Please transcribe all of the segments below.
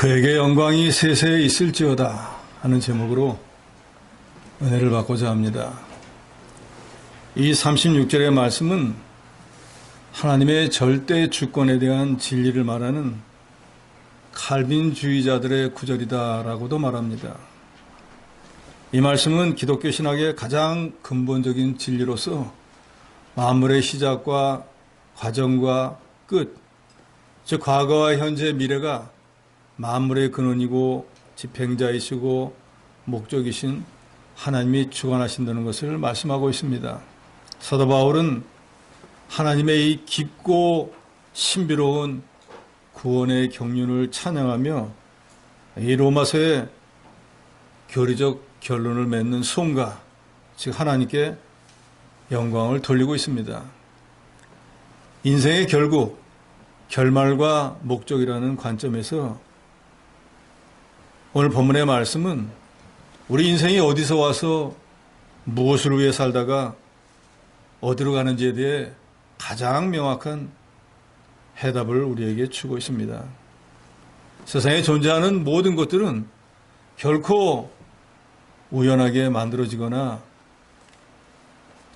그에게 영광이 세세에 있을지어다 하는 제목으로 은혜를 받고자 합니다. 이 36절의 말씀은 하나님의 절대 주권에 대한 진리를 말하는 칼빈주의자들의 구절이다라고도 말합니다. 이 말씀은 기독교 신학의 가장 근본적인 진리로서 만물의 시작과 과정과 끝, 즉 과거와 현재, 미래가 만물의 근원이고 집행자이시고 목적이신 하나님이 주관하신다는 것을 말씀하고 있습니다. 사도 바울은 하나님의 이 깊고 신비로운 구원의 경륜을 찬양하며 이 로마서의 교리적 결론을 맺는 송가, 즉 하나님께 영광을 돌리고 있습니다. 인생의 결국, 결말과 목적이라는 관점에서 오늘 본문의 말씀은 우리 인생이 어디서 와서 무엇을 위해 살다가 어디로 가는지에 대해 가장 명확한 해답을 우리에게 주고 있습니다. 세상에 존재하는 모든 것들은 결코 우연하게 만들어지거나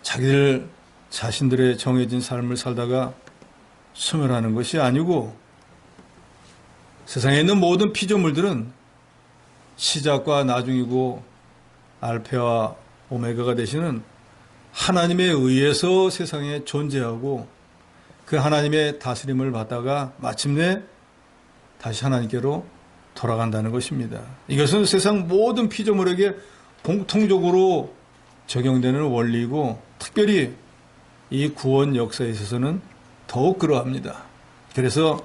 자기들 자신들의 정해진 삶을 살다가 소멸하는 것이 아니고, 세상에 있는 모든 피조물들은 시작과 나중이고 알파와 오메가가 되시는 하나님에 의해서 세상에 존재하고 그 하나님의 다스림을 받다가 마침내 다시 하나님께로 돌아간다는 것입니다. 이것은 세상 모든 피조물에게 공통적으로 적용되는 원리이고, 특별히 이 구원 역사에 있어서는 더욱 그러합니다. 그래서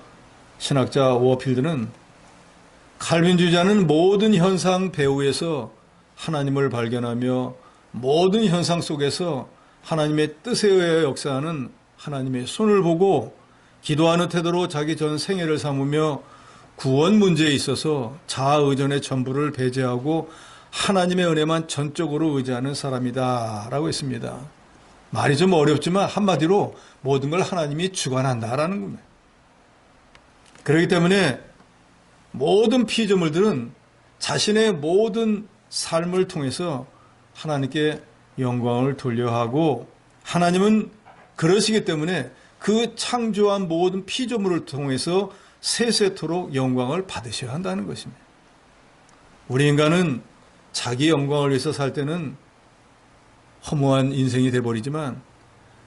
신학자 워필드는 칼빈주의자는 모든 현상 배후에서 하나님을 발견하며 모든 현상 속에서 하나님의 뜻에 의해 역사하는 하나님의 손을 보고 기도하는 태도로 자기 전 생애를 삼으며 구원 문제에 있어서 자아 의존의 전부를 배제하고 하나님의 은혜만 전적으로 의지하는 사람이다 라고 했습니다. 말이 좀 어렵지만 한마디로 모든 걸 하나님이 주관한다라는 겁니다. 그렇기 때문에 모든 피조물들은 자신의 모든 삶을 통해서 하나님께 영광을 돌려하고, 하나님은 그러시기 때문에 그 창조한 모든 피조물을 통해서 세세토록 영광을 받으셔야 한다는 것입니다. 우리 인간은 자기 영광을 위해서 살 때는 허무한 인생이 돼버리지만,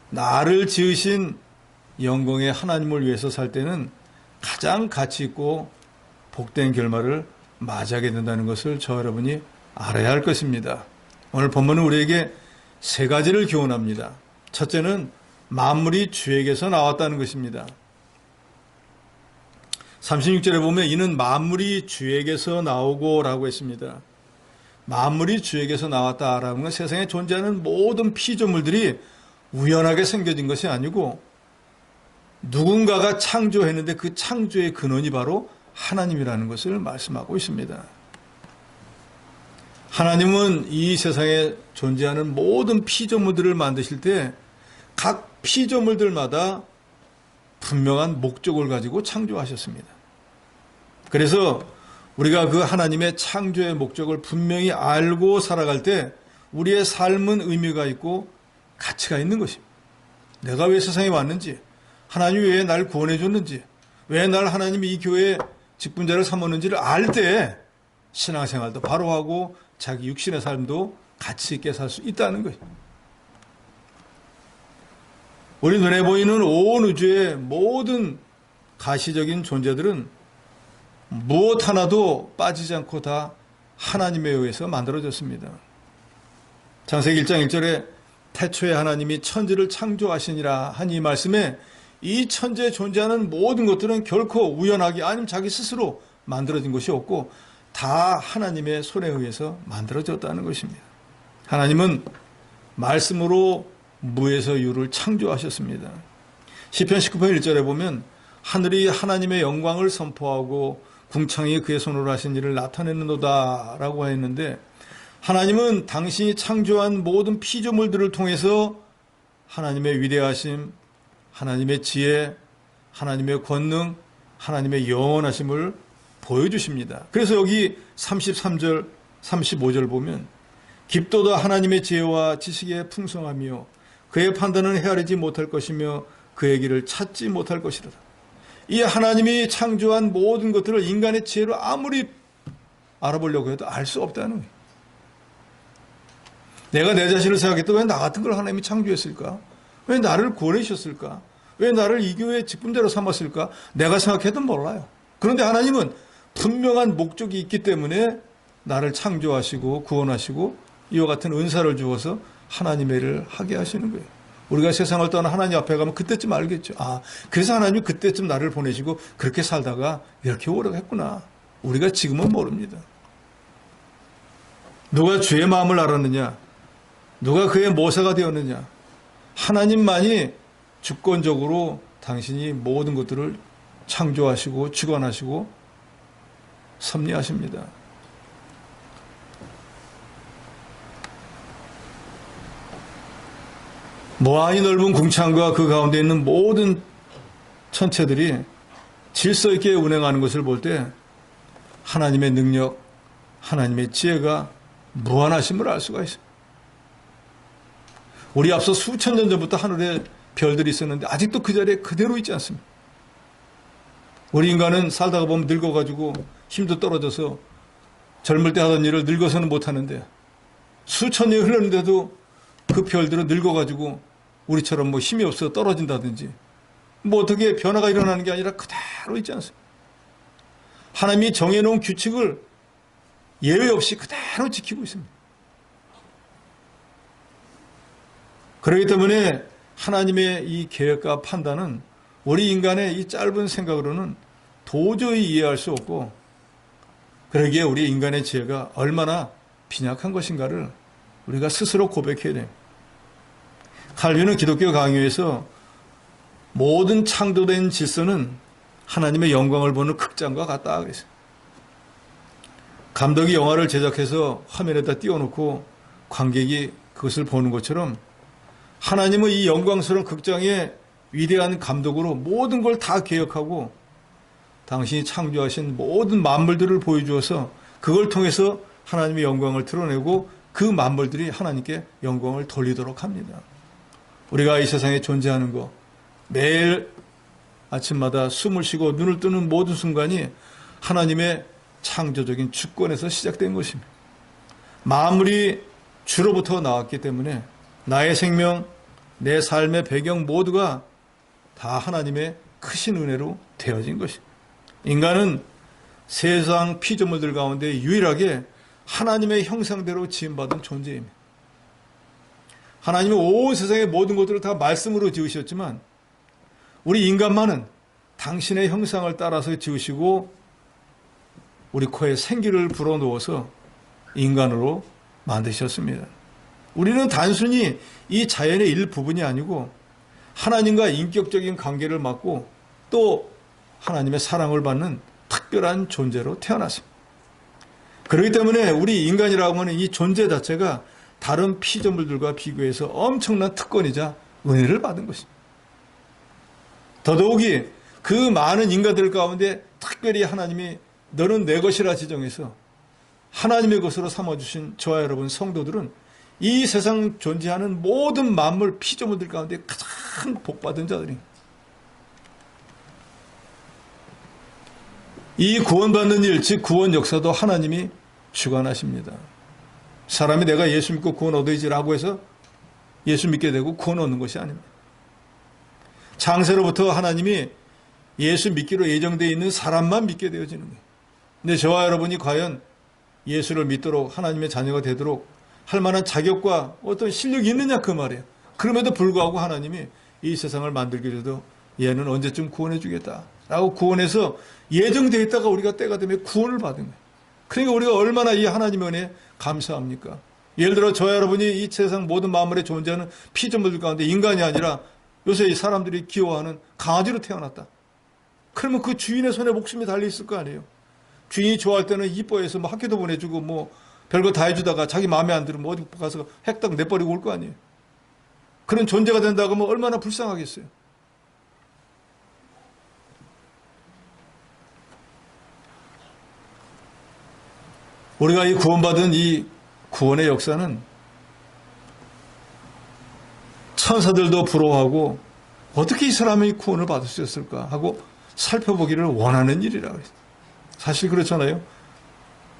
나를 지으신 영광의 하나님을 위해서 살 때는 가장 가치 있고 복된 결말을 맞이하게 된다는 것을 저 여러분이 알아야 할 것입니다. 오늘 본문은 우리에게 세 가지를 교훈합니다. 첫째는 만물이 주에게서 나왔다는 것입니다. 36절에 보면 이는 만물이 주에게서 나오고 라고 했습니다. 만물이 주에게서 나왔다라는 건 세상에 존재하는 모든 피조물들이 우연하게 생겨진 것이 아니고 누군가가 창조했는데 그 창조의 근원이 바로 하나님이라는 것을 말씀하고 있습니다. 하나님은 이 세상에 존재하는 모든 피조물들을 만드실 때 각 피조물들마다 분명한 목적을 가지고 창조하셨습니다. 그래서 우리가 그 하나님의 창조의 목적을 분명히 알고 살아갈 때 우리의 삶은 의미가 있고 가치가 있는 것입니다. 내가 왜 세상에 왔는지, 하나님이 왜 날 구원해 줬는지, 왜 날 하나님이 이 교회에 직분자를 삼았는지를 알 때 신앙생활도 바로 하고 자기 육신의 삶도 가치 있게 살 수 있다는 것입니다. 우리 눈에 보이는 온 우주의 모든 가시적인 존재들은 무엇 하나도 빠지지 않고 다 하나님에 의해서 만들어졌습니다. 창세기 1장 1절에 태초에 하나님이 천지를 창조하시니라 한 이 말씀에 이 천지에 존재하는 모든 것들은 결코 우연하게 아니면 자기 스스로 만들어진 것이 없고 다 하나님의 손에 의해서 만들어졌다는 것입니다. 하나님은 말씀으로 무에서 유를 창조하셨습니다. 시편 19편 1절에 보면 하늘이 하나님의 영광을 선포하고 궁창이 그의 손으로 하신 일을 나타내는도다 라고 했는데, 하나님은 당신이 창조한 모든 피조물들을 통해서 하나님의 위대하심, 하나님의 지혜, 하나님의 권능, 하나님의 영원하심을 보여주십니다. 그래서 여기 33절, 35절 보면 깊도다 하나님의 지혜와 지식의 풍성하며 그의 판단은 헤아리지 못할 것이며 그의 길을 찾지 못할 것이로다. 이 하나님이 창조한 모든 것들을 인간의 지혜로 아무리 알아보려고 해도 알 수 없다는 거예요. 내가 내 자신을 생각해도 왜 나 같은 걸 하나님이 창조했을까? 왜 나를 구원해주셨을까? 왜 나를 이 교회의 직분자로 삼았을까? 내가 생각해도 몰라요. 그런데 하나님은 분명한 목적이 있기 때문에 나를 창조하시고 구원하시고 이와 같은 은사를 주어서 하나님의 일을 하게 하시는 거예요. 우리가 세상을 떠나 하나님 앞에 가면 그때쯤 알겠죠. 아, 그래서 하나님이 그때쯤 나를 보내시고 그렇게 살다가 이렇게 오라고 했구나. 우리가 지금은 모릅니다. 누가 주의 마음을 알았느냐? 누가 그의 모사가 되었느냐? 하나님만이 주권적으로 당신이 모든 것들을 창조하시고 주관하시고 섭리하십니다. 무한히 넓은 궁창과 그 가운데 있는 모든 천체들이 질서 있게 운행하는 것을 볼 때 하나님의 능력, 하나님의 지혜가 무한하심을 알 수가 있습니다. 우리 앞서 수천 년 전부터 하늘에 별들이 있었는데 아직도 그 자리에 그대로 있지 않습니다. 우리 인간은 살다가 보면 늙어가지고 힘도 떨어져서 젊을 때 하던 일을 늙어서는 못하는데 수천 년이 흘렀는데도 그 별들은 늙어가지고 우리처럼 뭐 힘이 없어 떨어진다든지 뭐 어떻게 변화가 일어나는 게 아니라 그대로 있지 않습니까? 하나님이 정해놓은 규칙을 예외 없이 그대로 지키고 있습니다. 그렇기 때문에 하나님의 이 계획과 판단은 우리 인간의 이 짧은 생각으로는 도저히 이해할 수 없고 그러기에 우리 인간의 지혜가 얼마나 빈약한 것인가를 우리가 스스로 고백해야 돼요. 칼빈은 기독교 강요에서 모든 창조된 질서는 하나님의 영광을 보는 극장과 같다 그랬어요. 감독이 영화를 제작해서 화면에다 띄워놓고 관객이 그것을 보는 것처럼 하나님은 이 영광스러운 극장의 위대한 감독으로 모든 걸 다 계획하고 당신이 창조하신 모든 만물들을 보여주어서 그걸 통해서 하나님의 영광을 드러내고 그 만물들이 하나님께 영광을 돌리도록 합니다. 우리가 이 세상에 존재하는 것, 매일 아침마다 숨을 쉬고 눈을 뜨는 모든 순간이 하나님의 창조적인 주권에서 시작된 것입니다. 만물이 주로부터 나왔기 때문에 나의 생명, 내 삶의 배경 모두가 다 하나님의 크신 은혜로 되어진 것입니다. 인간은 세상 피조물들 가운데 유일하게 하나님의 형상대로 지음받은 존재입니다. 하나님은 온 세상의 모든 것들을 다 말씀으로 지으셨지만 우리 인간만은 당신의 형상을 따라서 지으시고 우리 코에 생기를 불어넣어서 인간으로 만드셨습니다. 우리는 단순히 이 자연의 일부분이 아니고 하나님과 인격적인 관계를 맺고 또 하나님의 사랑을 받는 특별한 존재로 태어났습니다. 그렇기 때문에 우리 인간이라고 하는 이 존재 자체가 다른 피조물들과 비교해서 엄청난 특권이자 은혜를 받은 것입니다. 더더욱이 그 많은 인간들 가운데 특별히 하나님이 너는 내 것이라 지정해서 하나님의 것으로 삼아주신 저와 여러분 성도들은 이 세상 존재하는 모든 만물 피조물들 가운데 가장 복받은 자들입니다. 이 구원받는 일, 즉 구원 역사도 하나님이 주관하십니다. 사람이 내가 예수 믿고 구원 얻어야지라고 해서 예수 믿게 되고 구원 얻는 것이 아닙니다. 창세로부터 하나님이 예수 믿기로 예정되어 있는 사람만 믿게 되어지는 거예요. 근데 저와 여러분이 과연 예수를 믿도록 하나님의 자녀가 되도록 할 만한 자격과 어떤 실력이 있느냐 그 말이에요. 그럼에도 불구하고 하나님이 이 세상을 만들게 돼도 얘는 언제쯤 구원해 주겠다라고 구원해서 예정되어 있다가 우리가 때가 되면 구원을 받은 거예요. 그러니까 우리가 얼마나 이 하나님의 은혜에 감사합니까? 예를 들어 저와 여러분이 이 세상 모든 만물에 존재하는 피조물들 가운데 인간이 아니라 요새 이 사람들이 기워하는 강아지로 태어났다. 그러면 그 주인의 손에 목숨이 달려있을 거 아니에요. 주인이 좋아할 때는 이뻐해서 뭐 학교도 보내주고 뭐 별거 다 해주다가 자기 마음에 안 들으면 어디 가서 핵딱 내버리고 올 거 아니에요. 그런 존재가 된다고 하면 얼마나 불쌍하겠어요. 우리가 이 구원받은 이 구원의 역사는 천사들도 부러워하고 어떻게 이 사람이 구원을 받을 수 있을까 하고 살펴보기를 원하는 일이라고 했어요. 사실 그렇잖아요.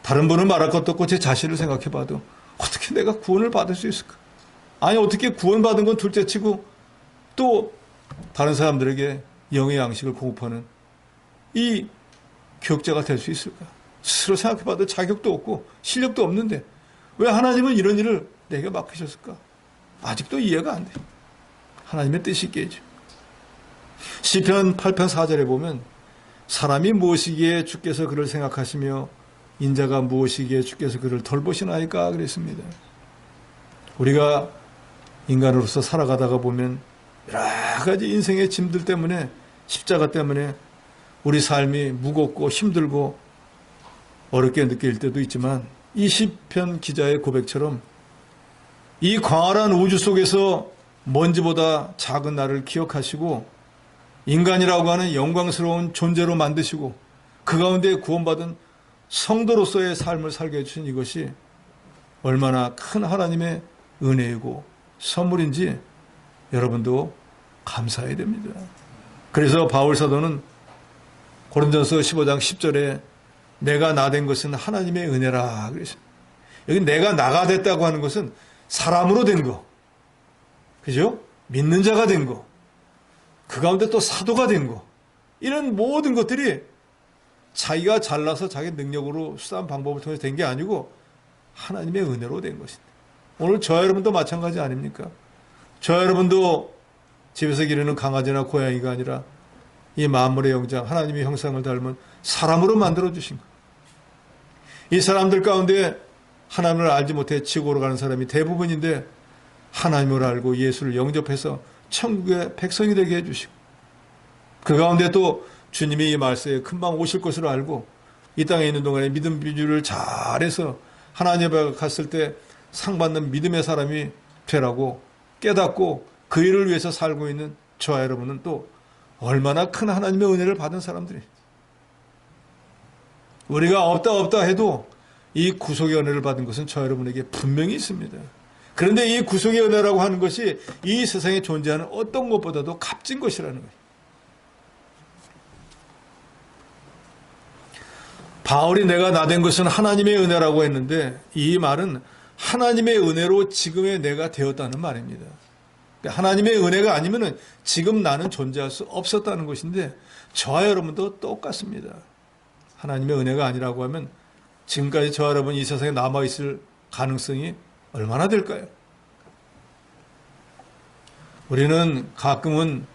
다른 분은 말할 것도 없고 제 자신을 생각해 봐도 어떻게 내가 구원을 받을 수 있을까? 아니 어떻게 구원받은 건 둘째치고 또 다른 사람들에게 영의 양식을 공급하는 이 교육자가 될 수 있을까? 스스로 생각해 봐도 자격도 없고 실력도 없는데 왜 하나님은 이런 일을 내게 맡기셨을까? 아직도 이해가 안 돼. 하나님의 뜻이 있겠죠. 시편 8편 4절에 보면 사람이 무엇이기에 주께서 그를 생각하시며 인자가 무엇이기에 주께서 그를 돌보시나이까 그랬습니다. 우리가 인간으로서 살아가다가 보면 여러 가지 인생의 짐들 때문에 십자가 때문에 우리 삶이 무겁고 힘들고 어렵게 느낄 때도 있지만 이 시편 기자의 고백처럼 이 광활한 우주 속에서 먼지보다 작은 나를 기억하시고 인간이라고 하는 영광스러운 존재로 만드시고 그 가운데 구원받은 성도로서의 삶을 살게 해주신 이것이 얼마나 큰 하나님의 은혜이고 선물인지 여러분도 감사해야 됩니다. 그래서 바울 사도는 고린도전서 15장 10절에 내가 나 된 것은 하나님의 은혜라 그랬습니다. 여기 내가 나가 됐다고 하는 것은 사람으로 된 거, 그죠? 믿는 자가 된 거, 그 가운데 또 사도가 된 거, 이런 모든 것들이 자기가 잘나서 자기 능력으로 수단 방법을 통해서 된 게 아니고 하나님의 은혜로 된 것입니다. 오늘 저와 여러분도 마찬가지 아닙니까? 저와 여러분도 집에서 기르는 강아지나 고양이가 아니라 이 만물의 영장 하나님의 형상을 닮은 사람으로 만들어주신 것. 이 사람들 가운데 하나님을 알지 못해 지옥으로 가는 사람이 대부분인데 하나님을 알고 예수를 영접해서 천국의 백성이 되게 해주시고 그 가운데 또 주님이 이 말세에 금방 오실 것을 알고 이 땅에 있는 동안에 믿음 비주를 잘해서 하나님 앞에 갔을 때 상 받는 믿음의 사람이 되라고 깨닫고 그 일을 위해서 살고 있는 저와 여러분은 또 얼마나 큰 하나님의 은혜를 받은 사람들이 우리가 없다 해도 이 구속의 은혜를 받은 것은 저와 여러분에게 분명히 있습니다. 그런데 이 구속의 은혜라고 하는 것이 이 세상에 존재하는 어떤 것보다도 값진 것이라는 거예요. 바울이 내가 나 된 것은 하나님의 은혜라고 했는데 이 말은 하나님의 은혜로 지금의 내가 되었다는 말입니다. 하나님의 은혜가 아니면 지금 나는 존재할 수 없었다는 것인데 저와 여러분도 똑같습니다. 하나님의 은혜가 아니라고 하면 지금까지 저와 여러분 이 세상에 남아있을 가능성이 얼마나 될까요? 우리는 가끔은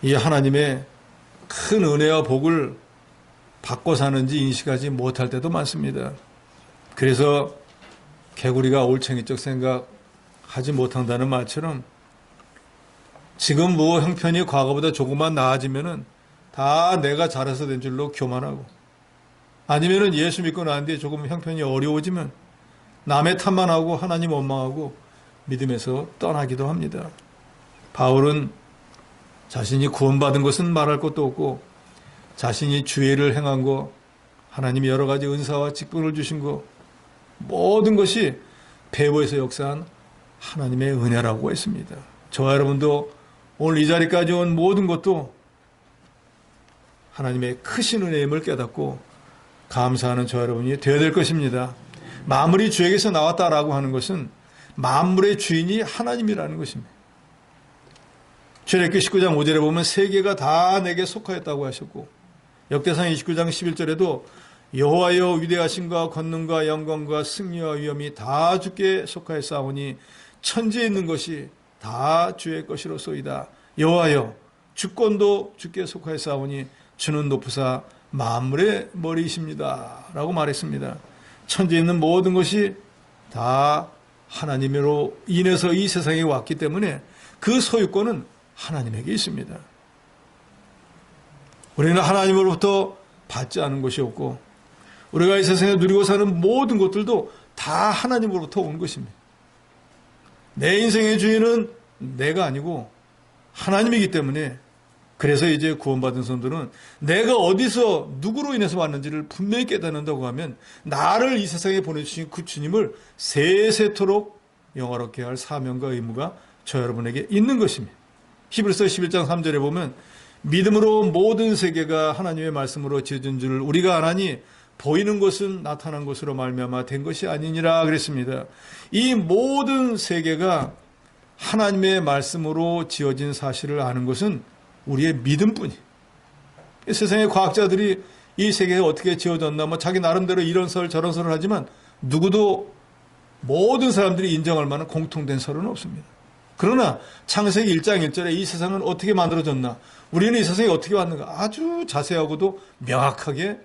이 하나님의 큰 은혜와 복을 받고 사는지 인식하지 못할 때도 많습니다. 그래서 개구리가 올챙이적 생각하지 못한다는 말처럼 지금 뭐 형편이 과거보다 조금만 나아지면은 다 내가 잘해서 된 줄로 교만하고 아니면은 예수 믿고 난 뒤에 조금 형편이 어려워지면 남의 탓만 하고 하나님 원망하고 믿음에서 떠나기도 합니다. 바울은 자신이 구원받은 것은 말할 것도 없고 자신이 주의를 행한 거 하나님이 여러 가지 은사와 직분을 주신 거 모든 것이 배후에서 역사한 하나님의 은혜라고 했습니다. 저와 여러분도 오늘 이 자리까지 온 모든 것도 하나님의 크신 은혜임을 깨닫고 감사하는 저와 여러분이 되어야 될 것입니다. 만물이 주에게서 나왔다라고 하는 것은 만물의 주인이 하나님이라는 것입니다. 출애굽기 19장 5절에 보면 세계가 다 내게 속하였다고 하셨고 역대상 29장 11절에도 여호와여 위대하심과 권능과 영광과 승리와 위엄이 다 주께 속하였사오니 천지에 있는 것이 다 주의 것이로소이다. 여호와여 주권도 주께 속하였사오니 주는 높으사 만물의 머리이십니다. 라고 말했습니다. 천지에 있는 모든 것이 다 하나님으로 인해서 이 세상에 왔기 때문에 그 소유권은 하나님에게 있습니다. 우리는 하나님으로부터 받지 않은 것이 없고 우리가 이 세상에 누리고 사는 모든 것들도 다 하나님으로부터 온 것입니다. 내 인생의 주인은 내가 아니고 하나님이기 때문에 그래서 이제 구원받은 성도는 내가 어디서 누구로 인해서 왔는지를 분명히 깨닫는다고 하면 나를 이 세상에 보내주신 그 주님을 세세토록 영화롭게 할 사명과 의무가 저 여러분에게 있는 것입니다. 히브리서 11장 3절에 보면 믿음으로 모든 세계가 하나님의 말씀으로 지어진 줄 우리가 아나니 보이는 것은 나타난 것으로 말미암아 된 것이 아니니라 그랬습니다. 이 모든 세계가 하나님의 말씀으로 지어진 사실을 아는 것은 우리의 믿음뿐이. 세상의 과학자들이 이 세계가 어떻게 지어졌나 자기 나름대로 이런 설 저런 설을 하지만 누구도 모든 사람들이 인정할 만한 공통된 설은 없습니다. 그러나 창세기 1장 1절에 이 세상은 어떻게 만들어졌나, 우리는 이 세상에 어떻게 왔는가 아주 자세하고도 명확하게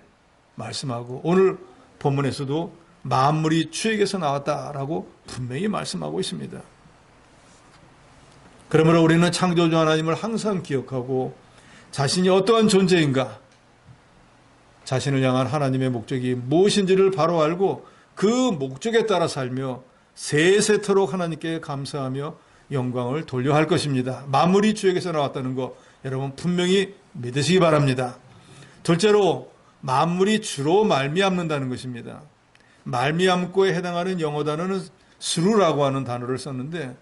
말씀하고, 오늘 본문에서도 만물이 주에게서 나왔다라고 분명히 말씀하고 있습니다. 그러므로 우리는 창조주 하나님을 항상 기억하고 자신이 어떠한 존재인가, 자신을 향한 하나님의 목적이 무엇인지를 바로 알고 그 목적에 따라 살며 세세토록 하나님께 감사하며 영광을 돌려 할 것입니다. 만물이 주에게서 나왔다는 거 여러분 분명히 믿으시기 바랍니다. 둘째로 만물이 주로 말미암는다는 것입니다. 말미암고에 해당하는 영어 단어는 스루라고 하는 단어를 썼는데,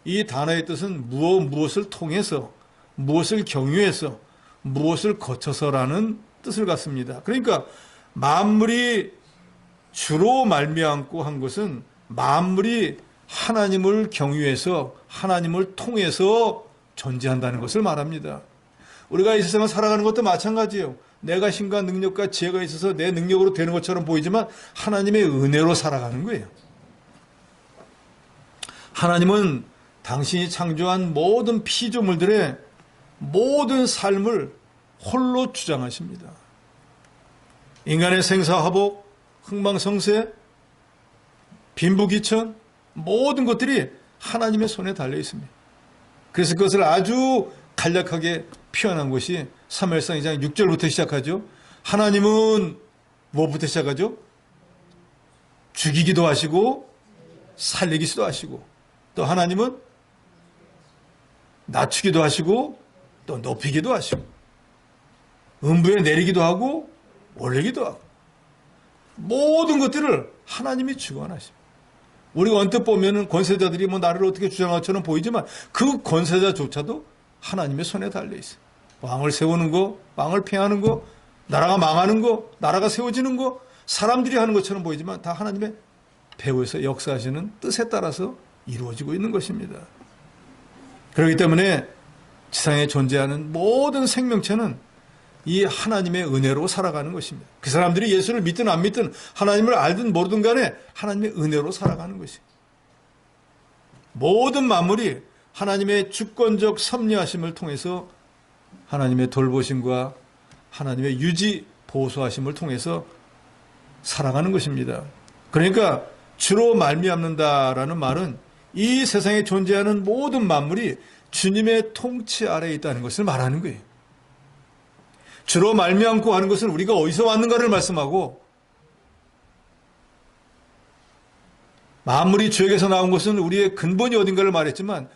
이 단어의 뜻은 무엇을 통해서, 무엇을 경유해서, 무엇을 거쳐서라는 뜻을 갖습니다. 그러니까 만물이 주로 말미암고 한 것은 만물이 하나님을 경유해서 하나님을 통해서 존재한다는 것을 말합니다. 우리가 이 세상을 살아가는 것도 마찬가지예요. 내가 힘과 능력과 지혜가 있어서 내 능력으로 되는 것처럼 보이지만 하나님의 은혜로 살아가는 거예요. 하나님은 당신이 창조한 모든 피조물들의 모든 삶을 홀로 주장하십니다. 인간의 생사화복, 흥망성쇠, 빈부귀천, 모든 것들이 하나님의 손에 달려 있습니다. 그래서 그것을 아주 간략하게 표현한 것이 사무엘상 2장 6절부터 시작하죠. 하나님은 무엇부터 시작하죠? 죽이기도 하시고 살리기도 하시고, 또 하나님은 낮추기도 하시고 또 높이기도 하시고, 음부에 내리기도 하고 올리기도 하고, 모든 것들을 하나님이 주관하십니다. 우리가 언뜻 보면은 권세자들이 나를 어떻게 주장한 것처럼 보이지만 그 권세자조차도 하나님의 손에 달려 있어요. 왕을 세우는 거, 왕을 폐하는 거, 나라가 망하는 거, 나라가 세워지는 거, 사람들이 하는 것처럼 보이지만 다 하나님의 배후에서 역사하시는 뜻에 따라서 이루어지고 있는 것입니다. 그렇기 때문에 지상에 존재하는 모든 생명체는 이 하나님의 은혜로 살아가는 것입니다. 그 사람들이 예수를 믿든 안 믿든 하나님을 알든 모르든 간에 하나님의 은혜로 살아가는 것입니다. 모든 만물이 하나님의 주권적 섭리하심을 통해서 하나님의 돌보심과 하나님의 유지 보호하심을 통해서 살아가는 것입니다. 그러니까 주로 말미암는다라는 말은 이 세상에 존재하는 모든 만물이 주님의 통치 아래에 있다는 것을 말하는 거예요. 주로 말미암고 하는 것은 우리가 어디서 왔는가를 말씀하고, 만물이 주에게서 나온 것은 우리의 근본이 어딘가를 말했지만,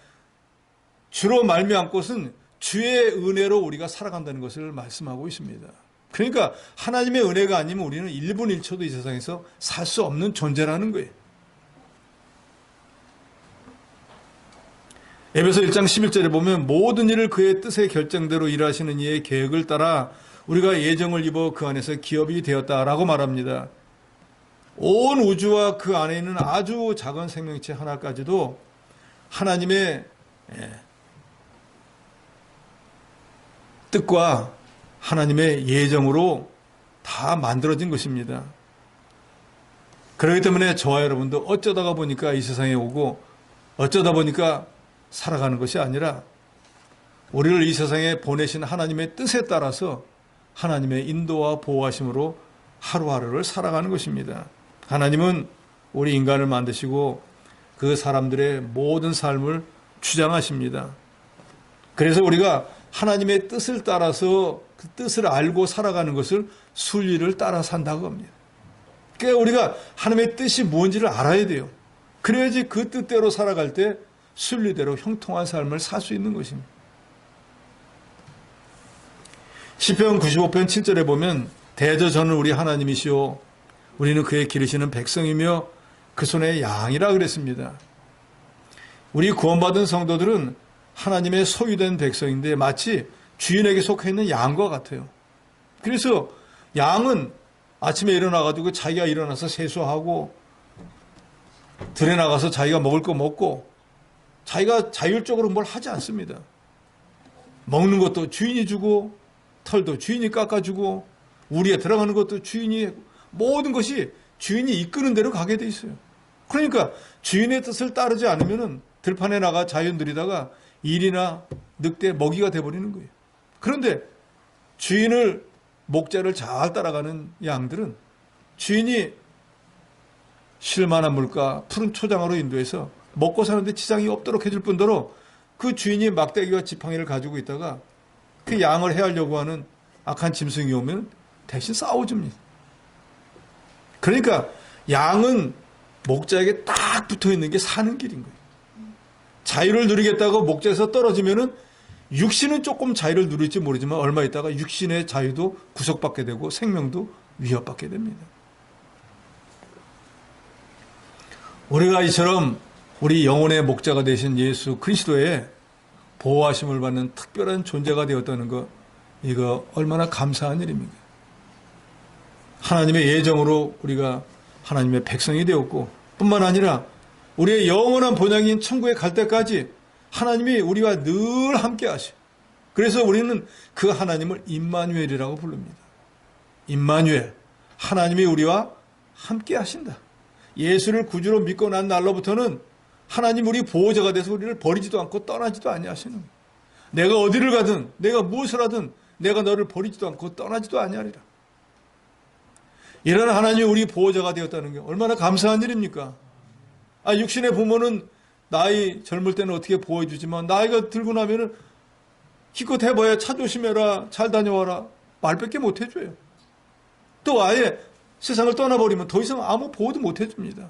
주로 말미암은 것은 주의 은혜로 우리가 살아간다는 것을 말씀하고 있습니다. 그러니까 하나님의 은혜가 아니면 우리는 1분 1초도 이 세상에서 살 수 없는 존재라는 거예요. 에베소 1장 11절에 보면 모든 일을 그의 뜻의 결정대로 일하시는 이의 계획을 따라 우리가 예정을 입어 그 안에서 기업이 되었다라고 말합니다. 온 우주와 그 안에 있는 아주 작은 생명체 하나까지도 하나님의 뜻과 하나님의 예정으로 다 만들어진 것입니다. 그렇기 때문에 저와 여러분도 어쩌다가 보니까 이 세상에 오고 어쩌다 보니까 살아가는 것이 아니라 우리를 이 세상에 보내신 하나님의 뜻에 따라서 하나님의 인도와 보호하심으로 하루하루를 살아가는 것입니다. 하나님은 우리 인간을 만드시고 그 사람들의 모든 삶을 주장하십니다. 그래서 우리가 하나님의 뜻을 따라서 그 뜻을 알고 살아가는 것을 순리를 따라 산다고 합니다. 그러니까 우리가 하나님의 뜻이 뭔지를 알아야 돼요. 그래야지 그 뜻대로 살아갈 때 순리대로 형통한 삶을 살 수 있는 것입니다. 시편 95편 7절에 보면 대저전은 우리 하나님이시오 우리는 그의 기르시는 백성이며 그 손의 양이라 그랬습니다. 우리 구원받은 성도들은 하나님의 소유된 백성인데 마치 주인에게 속해 있는 양과 같아요. 그래서 양은 아침에 일어나가지고 자기가 일어나서 세수하고 들에 나가서 자기가 먹을 거 먹고 자기가 자율적으로 뭘 하지 않습니다. 먹는 것도 주인이 주고 털도 주인이 깎아주고 우리에 들어가는 것도 주인이 모든 것이 주인이 이끄는 대로 가게 돼 있어요. 그러니까 주인의 뜻을 따르지 않으면 들판에 나가 자연 들이다가 일이나 늑대 먹이가 돼버리는 거예요. 그런데 주인을 목자를 잘 따라가는 양들은 주인이 쉴만한 물가 푸른 초장으로 인도해서 먹고 사는데 지장이 없도록 해줄 뿐더러 그 주인이 막대기와 지팡이를 가지고 있다가 그 양을 해하려고 하는 악한 짐승이 오면 대신 싸워줍니다. 그러니까 양은 목자에게 딱 붙어 있는 게 사는 길인 거예요. 자유를 누리겠다고 목자에서 떨어지면은 육신은 조금 자유를 누릴지 모르지만 얼마 있다가 육신의 자유도 구속받게 되고 생명도 위협받게 됩니다. 우리가 이처럼 우리 영혼의 목자가 되신 예수 그리스도의 보호하심을 받는 특별한 존재가 되었다는 것, 이거 얼마나 감사한 일입니까? 하나님의 예정으로 우리가 하나님의 백성이 되었고 뿐만 아니라 우리의 영원한 본향인 천국에 갈 때까지 하나님이 우리와 늘 함께 하시고 그래서 우리는 그 하나님을 임마누엘이라고 부릅니다. 임마누엘, 하나님이 우리와 함께 하신다. 예수를 구주로 믿고 난 날로부터는 하나님 우리 보호자가 돼서 우리를 버리지도 않고 떠나지도 아니하시는 거예요. 내가 어디를 가든 내가 무엇을 하든 내가 너를 버리지도 않고 떠나지도 아니하리라. 이런 하나님이 우리 보호자가 되었다는 게 얼마나 감사한 일입니까? 육신의 부모는 나이 젊을 때는 어떻게 보호해주지만 나이가 들고 나면은 기껏 해봐야 차 조심해라, 잘 다녀와라 말밖에 못 해줘요. 또 아예 세상을 떠나버리면 더 이상 아무 보호도 못 해줍니다.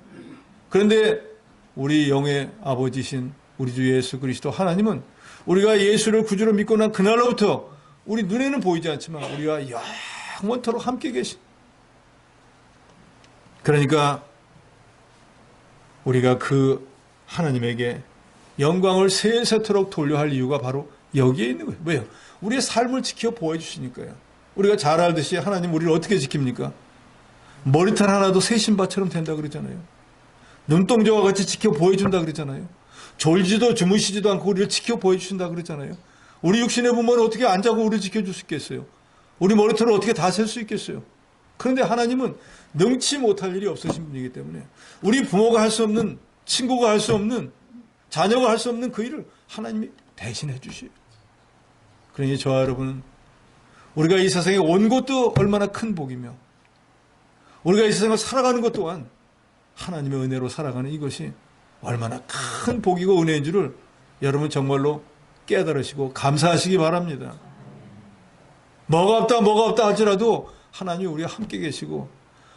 그런데 우리 영의 아버지신 우리 주 예수 그리스도 하나님은 우리가 예수를 구주로 믿고 난 그날로부터 우리 눈에는 보이지 않지만 우리와 영원토록 함께 계신, 그러니까 우리가 그 하나님에게 영광을 세세토록 돌려 할 이유가 바로 여기에 있는 거예요. 왜요? 우리의 삶을 지켜 보호해주시니까요. 우리가 잘 알듯이 하나님 우리를 어떻게 지킵니까? 머리털 하나도 새 신바처럼 된다 그러잖아요. 눈동자와 같이 지켜 보호해준다 그러잖아요. 졸지도 주무시지도 않고 우리를 지켜 보호해주신다 그러잖아요. 우리 육신의 부모는 어떻게 안 자고 우리를 지켜줄 수 있겠어요? 우리 머리털을 어떻게 다 셀 수 있겠어요? 그런데 하나님은 능치 못할 일이 없으신 분이기 때문에 우리 부모가 할 수 없는, 친구가 할 수 없는, 자녀가 할 수 없는 그 일을 하나님이 대신해 주시요. 그러니 저와 여러분은 우리가 이 세상에 온 것도 얼마나 큰 복이며 우리가 이 세상을 살아가는 것 또한 하나님의 은혜로 살아가는 이것이 얼마나 큰 복이고 은혜인 줄을 여러분 정말로 깨달으시고 감사하시기 바랍니다. 뭐가 없다 할지라도 하나님이 우리와 함께 계시고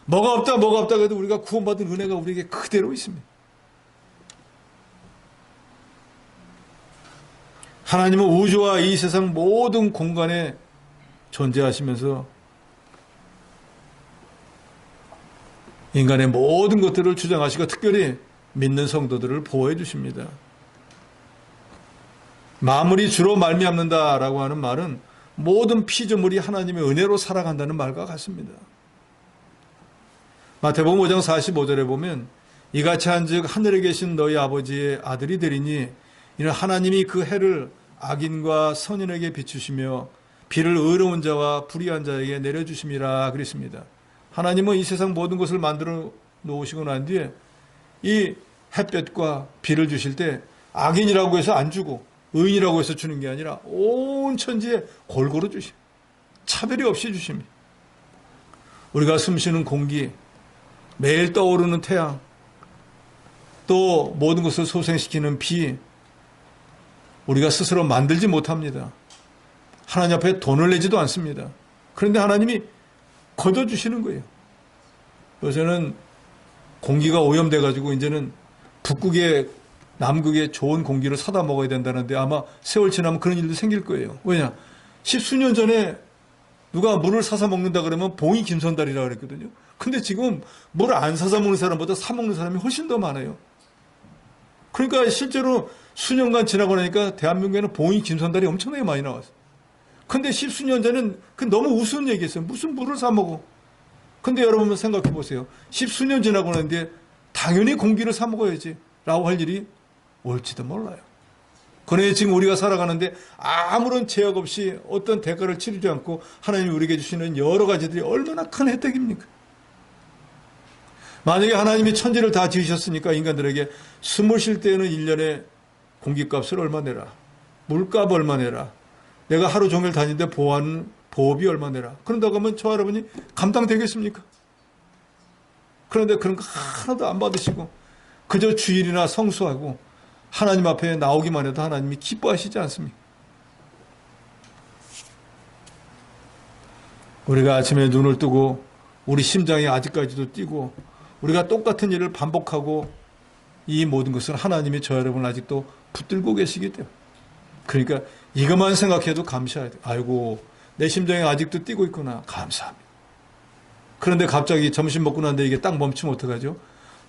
뭐가 없다 해도 우리가 구원받은 은혜가 우리에게 그대로 있습니다. 하나님은 우주와 이 세상 모든 공간에 존재하시면서 인간의 모든 것들을 주장하시고 특별히 믿는 성도들을 보호해 주십니다. 만물이 주로 말미암는다라고 하는 말은 모든 피조물이 하나님의 은혜로 살아간다는 말과 같습니다. 마태복음 5장 45절에 보면 이같이 한즉 하늘에 계신 너희 아버지의 아들이 되리니 이는 하나님이 그 해를 악인과 선인에게 비추시며 비를 의로운 자와 불의한 자에게 내려주심이라 그랬습니다. 하나님은 이 세상 모든 것을 만들어 놓으시고 난 뒤에 이 햇볕과 비를 주실 때 악인이라고 해서 안 주고 의인이라고 해서 주는 게 아니라 온 천지에 골고루 주십니다. 차별이 없이 주십니다. 우리가 숨쉬는 공기, 매일 떠오르는 태양, 또 모든 것을 소생시키는 비, 우리가 스스로 만들지 못합니다. 하나님 앞에 돈을 내지도 않습니다. 그런데 하나님이 거둬주시는 거예요. 요새는 공기가 오염돼가지고 이제는 북극에 남극에 좋은 공기를 사다 먹어야 된다는데 아마 세월 지나면 그런 일도 생길 거예요. 왜냐? 10수년 전에 누가 물을 사서 먹는다 그러면 봉이 김선달이라고 그랬거든요. 근데 지금 물을 안 사서 먹는 사람보다 사 먹는 사람이 훨씬 더 많아요. 그러니까 실제로 수년간 지나고 나니까 대한민국에는 봉이 김선달이 엄청나게 많이 나왔어요. 근데 십수년 전에는 그 너무 우스운 얘기했어요. 무슨 물을 사 먹어. 근데 여러분 생각해 보세요. 십수년 지나고 나는데 당연히 공기를 사 먹어야지 라고 할 일이 올지도 몰라요. 그러니 지금 우리가 살아가는데 아무런 제약 없이 어떤 대가를 치르지 않고 하나님이 우리에게 주시는 여러 가지들이 얼마나 큰 혜택입니까? 만약에 하나님이 천지를 다 지으셨으니까 인간들에게 숨을 쉴 때에는 1년에 공기값을 얼마 내라, 물값 얼마 내라, 내가 하루 종일 다니는데 보호하는 보호비 얼마 내라. 그런다고 하면 저 여러분이 감당되겠습니까? 그런데 그런 거 하나도 안 받으시고 그저 주일이나 성수하고 하나님 앞에 나오기만 해도 하나님이 기뻐하시지 않습니까? 우리가 아침에 눈을 뜨고 우리 심장이 아직까지도 뛰고 우리가 똑같은 일을 반복하고 이 모든 것은 하나님이 저 여러분을 아직도 붙들고 계시기 때문에 그러니까 이것만 생각해도 감사해야 돼요. 아이고 내 심장이 아직도 뛰고 있구나. 감사합니다. 그런데 갑자기 점심 먹고 난데 이게 딱 멈추면 어떡하죠?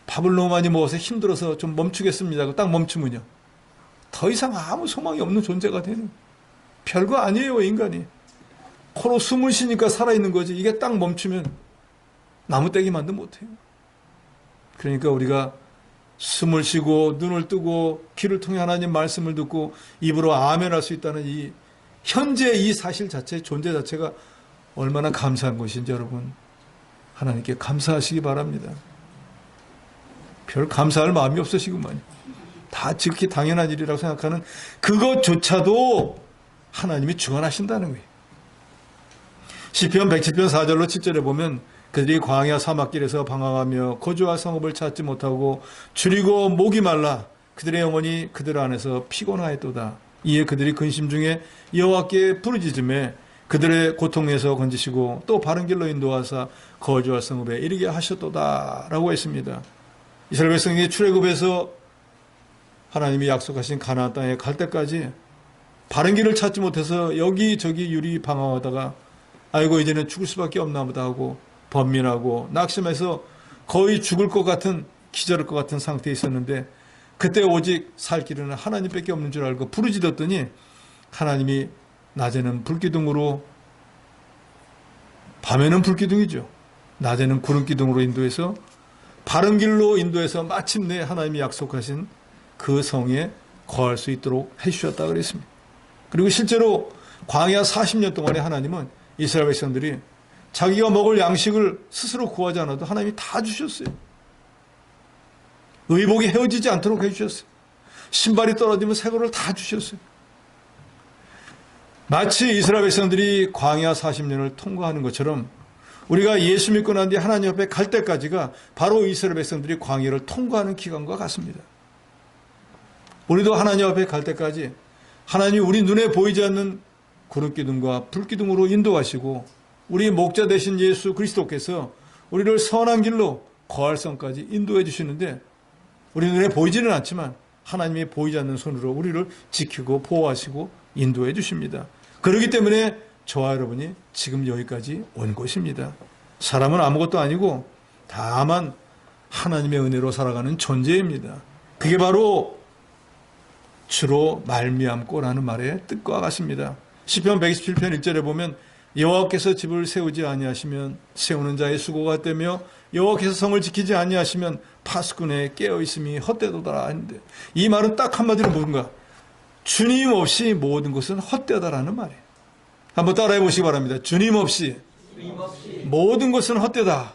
밥을 너무 많이 먹어서 힘들어서 좀 멈추겠습니다 하고 딱 멈추면요. 더 이상 아무 소망이 없는 존재가 되는 별거 아니에요. 인간이. 코로 숨을 쉬니까 살아있는 거지. 이게 딱 멈추면 나무 떼기만도 못해요. 그러니까 우리가 숨을 쉬고 눈을 뜨고 귀를 통해 하나님 말씀을 듣고 입으로 아멘할 수 있다는 이 현재 이 사실 자체 존재 자체가 얼마나 감사한 것인지 여러분 하나님께 감사하시기 바랍니다. 별 감사할 마음이 없으시구만요. 다 지극히 당연한 일이라고 생각하는 그것조차도 하나님이 주관하신다는 거예요. 시편 107편 4절로 7절에 보면 그들이 광야 사막길에서 방황하며 거주할 성읍을 찾지 못하고 줄이고 목이 말라 그들의 영혼이 그들 안에서 피곤하였도다. 이에 그들이 근심 중에 여호와께 부르짖음에 그들의 고통에서 건지시고 또 바른 길로 인도하사 거주할 성읍에 이르게 하셨도다 라고 했습니다. 이스라엘 백성이 출애굽에서 하나님이 약속하신 가나안 땅에 갈 때까지 바른 길을 찾지 못해서 여기저기 유리 방황하다가 아이고 이제는 죽을 수밖에 없나 보다 하고 번민하고 낙심해서 거의 죽을 것 같은 기절할 것 같은 상태에 있었는데 그때 오직 살 길은 하나님밖에 없는 줄 알고 부르짖었더니 하나님이 낮에는 불기둥으로 밤에는 불기둥이죠. 낮에는 구름기둥으로 인도해서 바른 길로 인도해서 마침내 하나님이 약속하신 그 성에 거할 수 있도록 해주셨다 그랬습니다. 그리고 실제로 광야 40년 동안에 하나님은 이스라엘 백성들이 자기가 먹을 양식을 스스로 구하지 않아도 하나님이 다 주셨어요. 의복이 헤어지지 않도록 해주셨어요. 신발이 떨어지면 새 거를 다 주셨어요. 마치 이스라엘 백성들이 광야 40년을 통과하는 것처럼 우리가 예수 믿고 난 뒤에 하나님 앞에 갈 때까지가 바로 이스라엘 백성들이 광야를 통과하는 기간과 같습니다. 우리도 하나님 앞에 갈 때까지 하나님이 우리 눈에 보이지 않는 구름기둥과 불기둥으로 인도하시고 우리 목자 되신 예수 그리스도께서 우리를 선한 길로 거할 성까지 인도해 주시는데 우리 눈에 보이지는 않지만 하나님이 보이지 않는 손으로 우리를 지키고 보호하시고 인도해 주십니다. 그렇기 때문에 저와 여러분이 지금 여기까지 온 것입니다. 사람은 아무것도 아니고 다만 하나님의 은혜로 살아가는 존재입니다. 그게 바로 주로 말미암고라는 말의 뜻과 같습니다. 시편 127편 1절에 보면 여호와께서 집을 세우지 아니하시면 세우는 자의 수고가 되며 여호와께서 성을 지키지 아니하시면 파수꾼의 깨어있음이 헛되도다 하는데 이 말은 딱 한마디로 뭔가 주님 없이 모든 것은 헛되다라는 말이에요. 한번 따라해 보시기 바랍니다. 주님 없이 모든 것은 헛되다.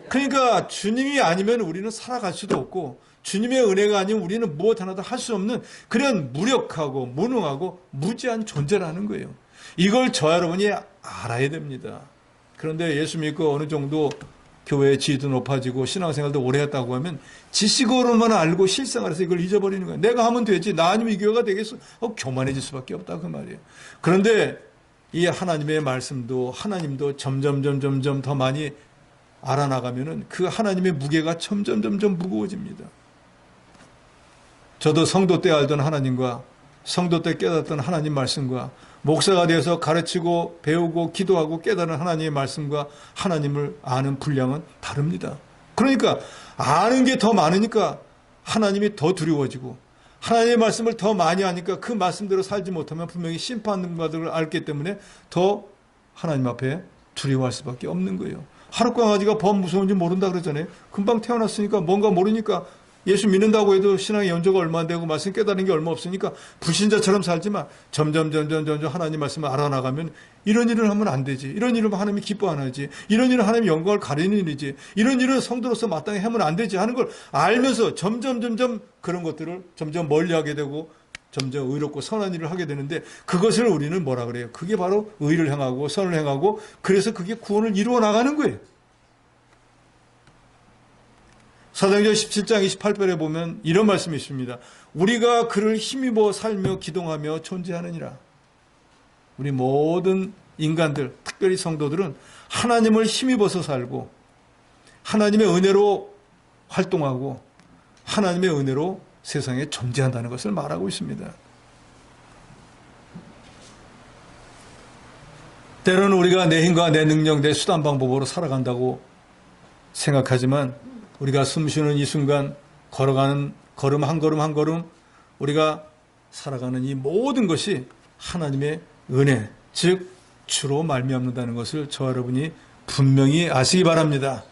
그러니까 주님이 아니면 우리는 살아갈 수도 없고 주님의 은혜가 아니면 우리는 무엇 하나도 할 수 없는 그런 무력하고 무능하고 무지한 존재라는 거예요. 이걸 저 여러분이 알아야 됩니다. 그런데 예수 믿고 어느 정도 교회의 지위도 높아지고 신앙생활도 오래 했다고 하면 지식으로만 알고 실생활에서 이걸 잊어버리는 거예요. 내가 하면 되지. 나 아니면 이 교회가 되겠어? 교만해질 수밖에 없다 그 말이에요. 그런데 이 하나님의 말씀도 하나님도 점점 더 많이 알아나가면은 그 하나님의 무게가 점점 무거워집니다. 저도 성도 때 알던 하나님과 성도 때 깨닫던 하나님 말씀과 목사가 되어서 가르치고 배우고 기도하고 깨달은 하나님의 말씀과 하나님을 아는 분량은 다릅니다. 그러니까 아는 게 더 많으니까 하나님이 더 두려워지고 하나님의 말씀을 더 많이 하니까 그 말씀대로 살지 못하면 분명히 심판받을 알기 때문에 더 하나님 앞에 두려워할 수밖에 없는 거예요. 하룻강아지가 범 무서운지 모른다 그러잖아요. 금방 태어났으니까 뭔가 모르니까 예수 믿는다고 해도 신앙의 연조가 얼마 안 되고 말씀 깨달은 게 얼마 없으니까 불신자처럼 살지만 점점 하나님 말씀을 알아나가면 이런 일을 하면 안 되지. 이런 일을 하나님이 기뻐 안 하지. 이런 일은 하나님의 영광을 가리는 일이지. 이런 일은 성도로서 마땅히 하면 안 되지 하는 걸 알면서 점점 그런 것들을 점점 멀리하게 되고 점점 의롭고 선한 일을 하게 되는데 그것을 우리는 뭐라 그래요? 그게 바로 의를 행하고 선을 행하고 그래서 그게 구원을 이루어 나가는 거예요. 사도행전 17장 28절에 보면 이런 말씀이 있습니다. 우리가 그를 힘입어 살며 기동하며 존재하느니라. 우리 모든 인간들, 특별히 성도들은 하나님을 힘입어서 살고 하나님의 은혜로 활동하고 하나님의 은혜로 세상에 존재한다는 것을 말하고 있습니다. 때로는 우리가 내 힘과 내 능력, 내 수단 방법으로 살아간다고 생각하지만 우리가 숨쉬는 이 순간 걸어가는 걸음 한 걸음 우리가 살아가는 이 모든 것이 하나님의 은혜, 즉 주로 말미암는다는 것을 저와 여러분이 분명히 아시기 바랍니다.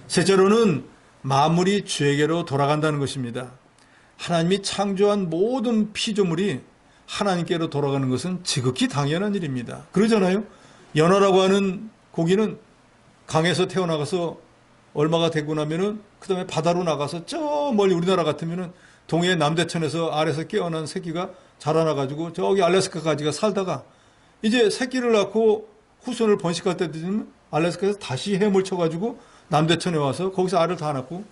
셋째로는 만물이 주에게로 돌아간다는 것입니다. 하나님이 창조한 모든 피조물이 하나님께로 돌아가는 것은 지극히 당연한 일입니다. 그러잖아요. 연어라고 하는 고기는 강에서 태어나가서 얼마가 되고 나면은 그 다음에 바다로 나가서 저 멀리 우리나라 같으면은 동해 남대천에서 알에서 깨어난 새끼가 자라나가지고 저기 알래스카까지가 살다가 이제 새끼를 낳고 후손을 번식할 때 되면 알래스카에서 다시 해물 쳐가지고 남대천에 와서 거기서 알을 다 낳고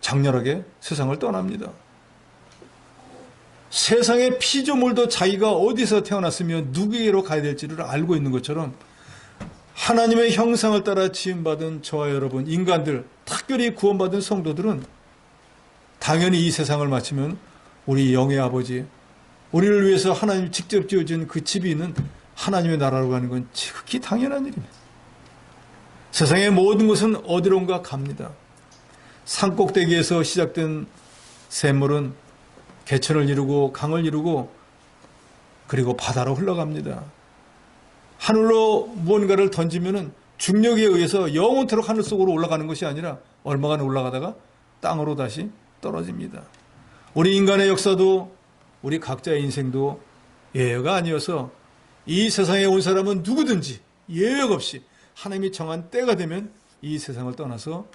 장렬하게 세상을 떠납니다. 세상의 피조물도 자기가 어디서 태어났으면 누구에게로 가야 될지를 알고 있는 것처럼 하나님의 형상을 따라 지음받은 저와 여러분, 인간들, 특별히 구원받은 성도들은 당연히 이 세상을 마치면 우리 영의 아버지, 우리를 위해서 하나님 직접 지어준 그 집이 있는 하나님의 나라로 가는 건 지극히 당연한 일입니다. 세상의 모든 것은 어디론가 갑니다. 산꼭대기에서 시작된 샘물은 개천을 이루고 강을 이루고 그리고 바다로 흘러갑니다. 하늘로 무언가를 던지면은 중력에 의해서 영원토록 하늘 속으로 올라가는 것이 아니라 얼마간 올라가다가 땅으로 다시 떨어집니다. 우리 인간의 역사도 우리 각자의 인생도 예외가 아니어서 이 세상에 온 사람은 누구든지 예외 없이 하나님이 정한 때가 되면 이 세상을 떠나서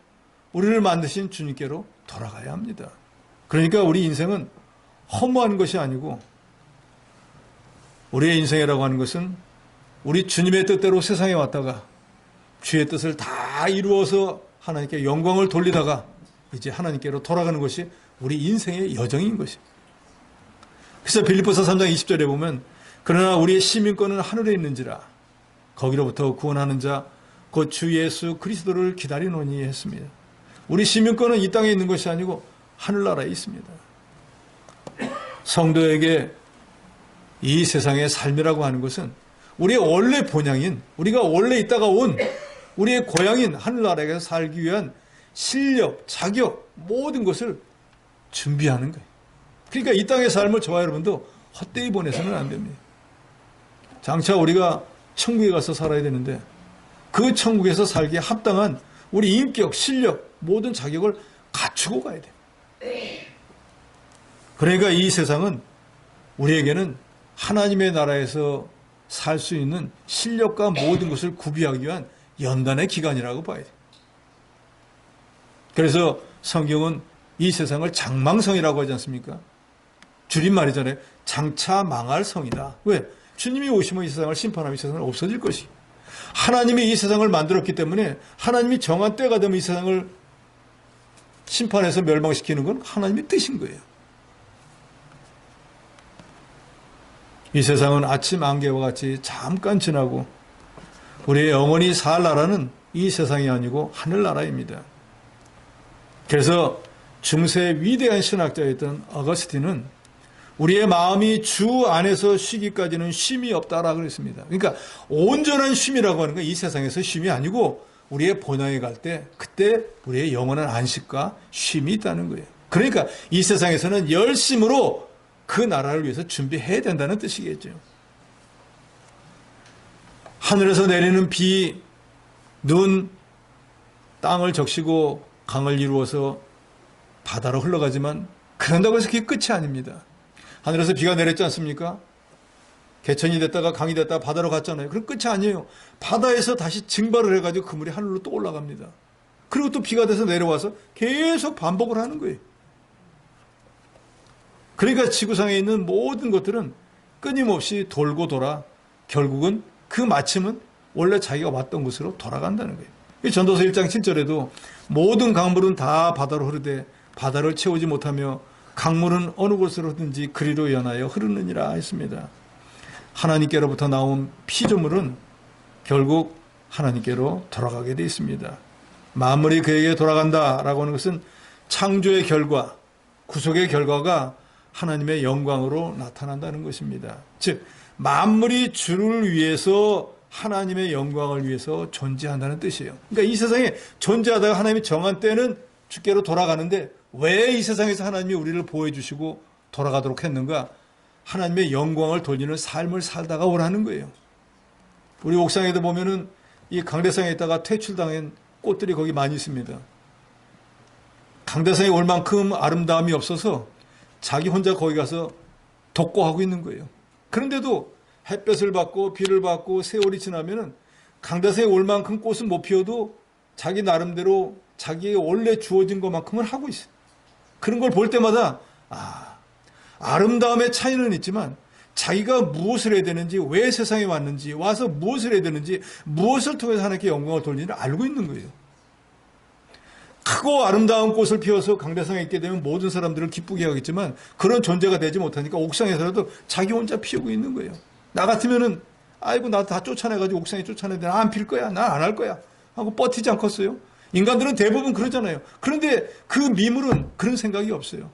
우리를 만드신 주님께로 돌아가야 합니다. 그러니까 우리 인생은 허무한 것이 아니고 우리의 인생이라고 하는 것은 우리 주님의 뜻대로 세상에 왔다가 주의 뜻을 다 이루어서 하나님께 영광을 돌리다가 이제 하나님께로 돌아가는 것이 우리 인생의 여정인 것입니다. 그래서 빌립보서 3장 20절에 보면 그러나 우리의 시민권은 하늘에 있는지라 거기로부터 구원하는 자 곧 주 예수 그리스도를 기다리노니 했습니다. 우리 시민권은 이 땅에 있는 것이 아니고 하늘나라에 있습니다. 성도에게 이 세상의 삶이라고 하는 것은 우리의 원래 본향인, 우리가 원래 있다가 온 우리의 고향인 하늘나라에서 살기 위한 실력, 자격, 모든 것을 준비하는 거예요. 그러니까 이 땅의 삶을 저와 여러분도 헛되이 보내서는 안 됩니다. 장차 우리가 천국에 가서 살아야 되는데 그 천국에서 살기에 합당한 우리 인격, 실력, 모든 자격을 갖추고 가야 돼요. 그러니까 이 세상은 우리에게는 하나님의 나라에서 살 수 있는 실력과 모든 것을 구비하기 위한 연단의 기간이라고 봐야 돼요. 그래서 성경은 이 세상을 장망성이라고 하지 않습니까? 줄임말이잖아요. 장차 망할 성이다. 왜? 주님이 오시면 이 세상을 심판하면 이 세상은 없어질 것이. 하나님이 이 세상을 만들었기 때문에 하나님이 정한 때가 되면 이 세상을 심판해서 멸망시키는 건 하나님의 뜻인 거예요. 이 세상은 아침 안개와 같이 잠깐 지나고 우리의 영원히 살 나라는 이 세상이 아니고 하늘나라입니다. 그래서 중세 위대한 신학자였던 어거스틴은 우리의 마음이 주 안에서 쉬기까지는 쉼이 없다라고 그랬습니다. 그러니까 온전한 쉼이라고 하는 건 이 세상에서 쉼이 아니고 우리의 본향에 갈 때 그때 우리의 영원한 안식과 쉼이 있다는 거예요. 그러니까 이 세상에서는 열심으로 그 나라를 위해서 준비해야 된다는 뜻이겠죠. 하늘에서 내리는 비, 눈, 땅을 적시고 강을 이루어서 바다로 흘러가지만 그런다고 해서 그게 끝이 아닙니다. 하늘에서 비가 내렸지 않습니까? 개천이 됐다가 강이 됐다가 바다로 갔잖아요. 그럼 끝이 아니에요. 바다에서 다시 증발을 해가지고 그 물이 하늘로 또 올라갑니다. 그리고 또 비가 돼서 내려와서 계속 반복을 하는 거예요. 그러니까 지구상에 있는 모든 것들은 끊임없이 돌고 돌아 결국은 그 마침은 원래 자기가 왔던 곳으로 돌아간다는 거예요. 전도서 1장 7절에도 모든 강물은 다 바다로 흐르되 바다를 채우지 못하며 강물은 어느 곳으로 든지 그리로 연하여 흐르느니라 했습니다. 하나님께로부터 나온 피조물은 결국 하나님께로 돌아가게 되어 있습니다. 만물이 그에게 돌아간다라고 하는 것은 창조의 결과, 구속의 결과가 하나님의 영광으로 나타난다는 것입니다. 즉 만물이 주를 위해서 하나님의 영광을 위해서 존재한다는 뜻이에요. 그러니까 이 세상에 존재하다가 하나님이 정한 때는 주께로 돌아가는데 왜 이 세상에서 하나님이 우리를 보호해 주시고 돌아가도록 했는가? 하나님의 영광을 돌리는 삶을 살다가 오라는 거예요. 우리 옥상에도 보면은 이 강대상에 있다가 퇴출당한 꽃들이 거기 많이 있습니다. 강대상에 올 만큼 아름다움이 없어서 자기 혼자 거기 가서 독고하고 있는 거예요. 그런데도 햇볕을 받고 비를 받고 세월이 지나면은 강대상에 올 만큼 꽃은 못 피워도 자기 나름대로 자기의 원래 주어진 것만큼은 하고 있어요. 그런 걸 볼 때마다 아름다움의 차이는 있지만 자기가 무엇을 해야 되는지, 왜 세상에 왔는지, 와서 무엇을 해야 되는지, 무엇을 통해서 하나님께 영광을 돌리는지를 알고 있는 거예요. 크고 아름다운 꽃을 피워서 강대상에 있게 되면 모든 사람들을 기쁘게 하겠지만 그런 존재가 되지 못하니까 옥상에서라도 자기 혼자 피우고 있는 거예요. 나 같으면은 아이고 나 다 쫓아내가지고 옥상에 쫓아내는데 나 안 필 거야, 나 안 할 거야 하고 버티지 않겠어요? 인간들은 대부분 그러잖아요. 그런데 그 미물은 그런 생각이 없어요.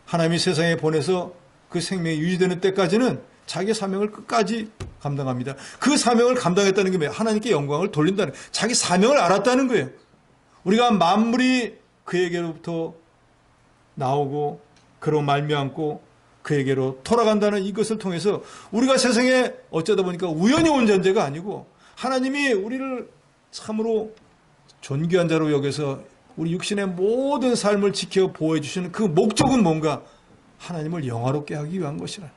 하나님이 세상에 보내서 그 생명이 유지되는 때까지는 자기 사명을 끝까지 감당합니다. 그 사명을 감당했다는 게 뭐예요? 하나님께 영광을 돌린다는 거예요. 자기 사명을 알았다는 거예요. 우리가 만물이 그에게로부터 나오고 그로 말미암고 그에게로 돌아간다는 이것을 통해서 우리가 세상에 어쩌다 보니까 우연히 온 존재가 아니고 하나님이 우리를 참으로 존귀한 자로 여겨서 우리 육신의 모든 삶을 지켜 보호해 주시는 그 목적은 뭔가? 하나님을 영화롭게 하기 위한 것이라.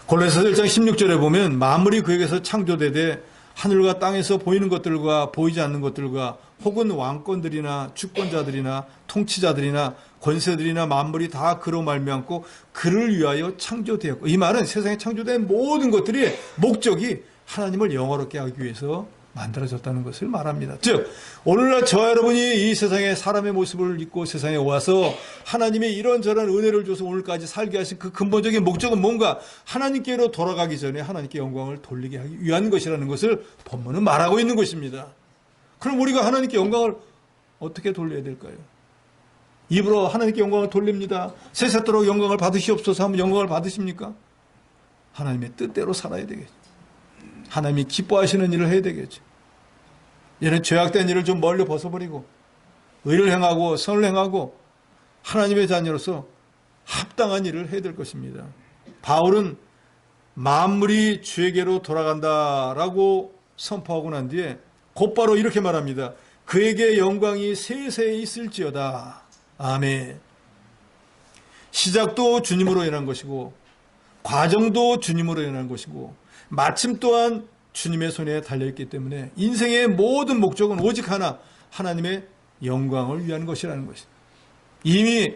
골로새서 1장 16절에 보면 만물이 그에게서 창조되되 하늘과 땅에서 보이는 것들과 보이지 않는 것들과 혹은 왕권들이나 주권자들이나 통치자들이나 권세들이나 만물이 다 그로 말미암고 그를 위하여 창조되었고, 이 말은 세상에 창조된 모든 것들이 목적이 하나님을 영화롭게 하기 위해서 만들어졌다는 것을 말합니다. 즉 오늘날 저와 여러분이 이 세상에 사람의 모습을 입고 세상에 와서 하나님이 이런저런 은혜를 줘서 오늘까지 살게 하신 그 근본적인 목적은 뭔가? 하나님께로 돌아가기 전에 하나님께 영광을 돌리게 하기 위한 것이라는 것을 본문은 말하고 있는 것입니다. 그럼 우리가 하나님께 영광을 어떻게 돌려야 될까요? 입으로 하나님께 영광을 돌립니다. 세세토록 영광을 받으시옵소서 하면 영광을 받으십니까? 하나님의 뜻대로 살아야 되겠죠. 하나님이 기뻐하시는 일을 해야 되겠죠. 이런 죄악된 일을 좀 멀리 벗어버리고 의를 행하고 선을 행하고 하나님의 자녀로서 합당한 일을 해야 될 것입니다. 바울은 만물이 주에게로 돌아간다라고 선포하고 난 뒤에 곧바로 이렇게 말합니다. 그에게 영광이 세세에 있을지어다. 아멘. 시작도 주님으로 인한 것이고 과정도 주님으로 인한 것이고 마침 또한 주님의 손에 달려있기 때문에 인생의 모든 목적은 오직 하나, 하나님의 영광을 위한 것이라는 것입니다. 이미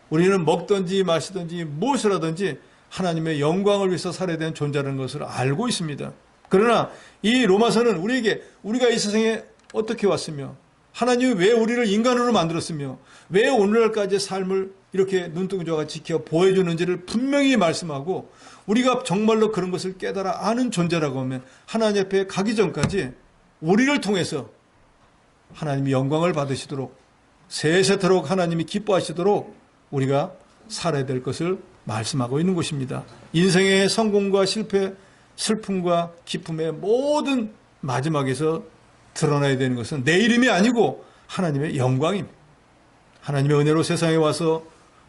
우리는 먹든지 마시든지 무엇을 하든지 하나님의 영광을 위해서 살아야 되는 존재라는 것을 알고 있습니다. 그러나 이 로마서는 우리에게 우리가 이 세상에 어떻게 왔으며 하나님이 왜 우리를 인간으로 만들었으며 왜 오늘날까지 삶을 이렇게 눈동자가 지켜 보여주는지를 분명히 말씀하고 우리가 정말로 그런 것을 깨달아 아는 존재라고 하면 하나님 앞에 가기 전까지 우리를 통해서 하나님이 영광을 받으시도록 세세토록 하나님이 기뻐하시도록 우리가 살아야 될 것을 말씀하고 있는 것입니다. 인생의 성공과 실패, 슬픔과 기쁨의 모든 마지막에서 드러나야 되는 것은 내 이름이 아니고 하나님의 영광입니다. 하나님의 은혜로 세상에 와서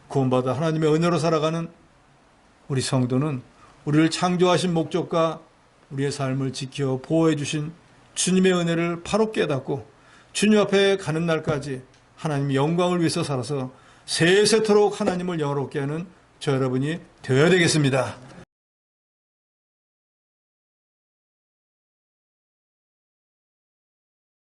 구원받아 하나님의 은혜로 살아가는 우리 성도는 우리를 창조하신 목적과 우리의 삶을 지켜 보호해 주신 주님의 은혜를 바로 깨닫고 주님 앞에 가는 날까지 하나님의 영광을 위해서 살아서 세세토록 하나님을 영화롭게 하는 저 여러분이 되어야 되겠습니다.